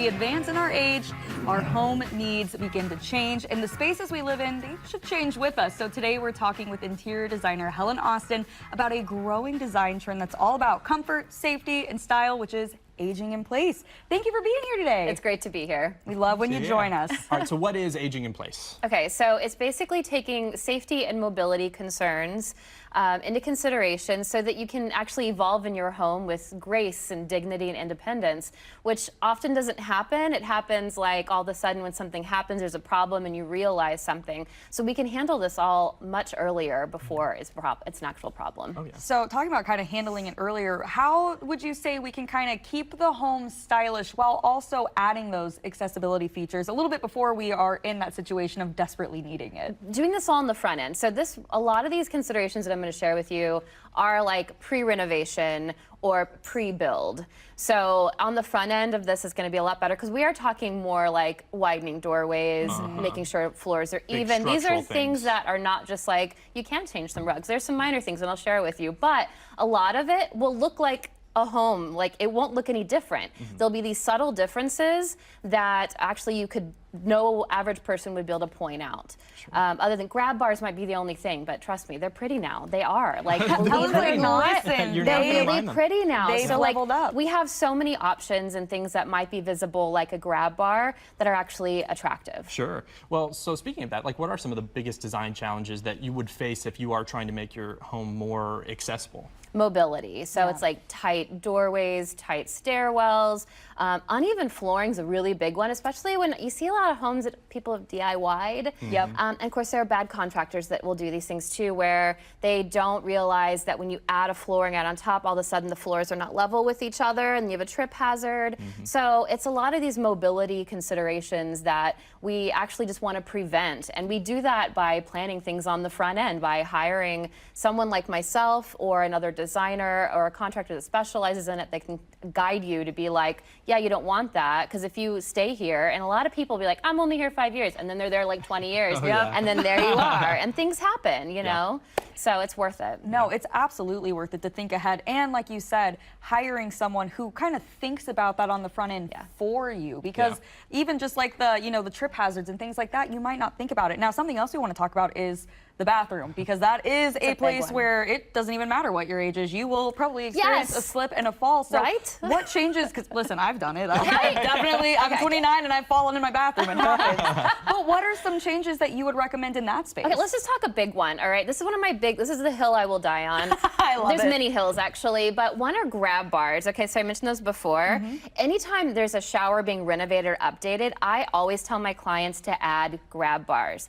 we advance in our age, our home needs begin to change, and the spaces we live in, they should change with us. So today we're talking with interior designer Helen Austen about a growing design trend that's all about comfort, safety, and style, which is aging in place. Thank you for being here today. It's great to be here. We love when you join us. All right, so what is aging in place? Okay, so it's basically taking safety and mobility concerns into consideration so that you can actually evolve in your home with grace and dignity and independence, which often doesn't happen. It happens like all of a sudden when something happens, there's a problem and you realize something. So we can handle this all much earlier before it's an actual problem. Oh, yeah. So talking about kind of handling it earlier, how would you say we can kind of keep the home stylish while also adding those accessibility features a little bit before we are in that situation of desperately needing it? Doing this all on the front end. So a lot of these considerations that I'm going to share with you are like pre-renovation or pre-build. So on the front end of this is going to be a lot better because we are talking more like widening doorways, making sure floors are even. These are things that are not just like, you can change some rugs. There's some minor things and I'll share with you, but a lot of it will look like a home, like it won't look any different. There'll be these subtle differences that actually no average person would be able to point out. Other than grab bars might be the only thing, but trust me, they're pretty now. They are. Like, believe it or not, they're really pretty now. They've leveled up. We have so many options and things that might be visible like a grab bar that are actually attractive. Sure. Well, so speaking of that, like what are some of the biggest design challenges that you would face if you are trying to make your home more accessible? Mobility. So it's like tight doorways, tight stairwells. Uneven flooring is a really big one, especially when you see a lot of homes that people have DIY'd. And of course, there are bad contractors that will do these things too, where they don't realize that when you add a flooring out on top, all of a sudden the floors are not level with each other and you have a trip hazard. So it's a lot of these mobility considerations that we actually just want to prevent. And we do that by planning things on the front end, by hiring someone like myself or another designer or a contractor that specializes in it that can guide you to be like, yeah, you don't want that, because if you stay here, and a lot of people be like, I'm only here 5 years, and then they're there like 20 years, and then there you are, and things happen, you know? So it's worth it. No, it's absolutely worth it to think ahead, and like you said, hiring someone who kind of thinks about that on the front end for you, because even just like the trip hazards and things like that, you might not think about it. Now, something else we want to talk about is the bathroom, because that is a place where it doesn't even matter what your age is. You will probably experience a slip and a fall. So what changes? Because listen, I've done it. Definitely. I'm 29 and I've fallen in my bathroom. It happens. But what are some changes that you would recommend in that space? Okay, let's just talk a big one. All right, this is one of my this is the hill I will die on. I love There's many hills actually, but one are grab bars. Okay, so I mentioned those before. Anytime there's a shower being renovated or updated, I always tell my clients to add grab bars.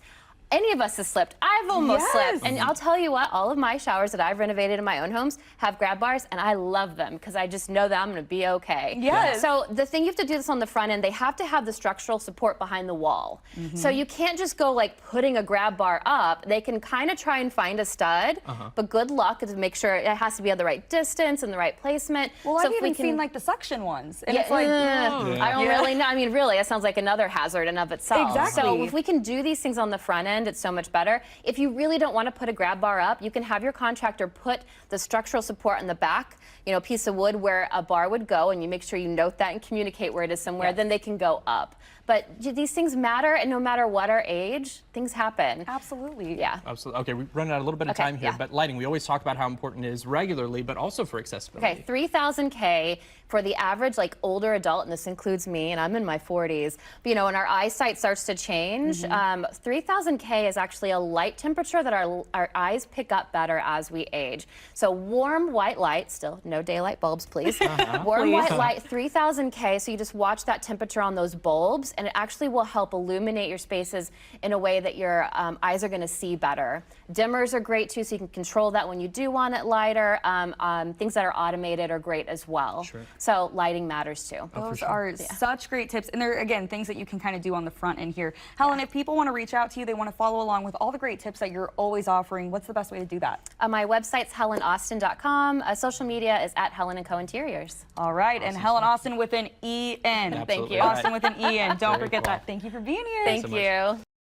Any of us has slipped. I've almost slipped. And I'll tell you what, all of my showers that I've renovated in my own homes have grab bars, and I love them because I just know that I'm going to be okay. So the thing, you have to do this on the front end, they have to have the structural support behind the wall. So you can't just go like putting a grab bar up. They can kind of try and find a stud, but good luck to make sure it has to be at the right distance and the right placement. Well, so I've even seen like the suction ones. And it's like, I don't really know. I mean, really, it sounds like another hazard in of itself. Exactly. So if we can do these things on the front end, it's so much better. If you really don't want to put a grab bar up, you can have your contractor put the structural support in the back, a piece of wood where a bar would go, and you make sure you note that and communicate where it is somewhere, then they can go up. But these things matter, and no matter what our age, things happen. Absolutely. Yeah. Absolutely. Okay, we're running out a little bit of time here, but lighting, we always talk about how important it is regularly, but also for accessibility. Okay, 3,000 K for the average like older adult, and this includes me, and I'm in my 40s, but when our eyesight starts to change, 3,000 K is actually a light temperature that our eyes pick up better as we age. So warm white light, still no daylight bulbs, please. Warm white light, 3,000 K, so you just watch that temperature on those bulbs, and it actually will help illuminate your spaces in a way that your eyes are going to see better. Dimmers are great too, so you can control that when you do want it lighter. Things that are automated are great as well. So lighting matters too. Those are such great tips, and they're again things that you can kind of do on the front end here. Helen, if people want to reach out to you, they want to follow along with all the great tips that you're always offering, what's the best way to do that? My website's HelenAusten.com. Social media is at Helen & Co Interiors. All right, and Helen Austen with an E-N. Thank you. Austen with an E-N. Don't forget that. Thank you for being here. Thank you.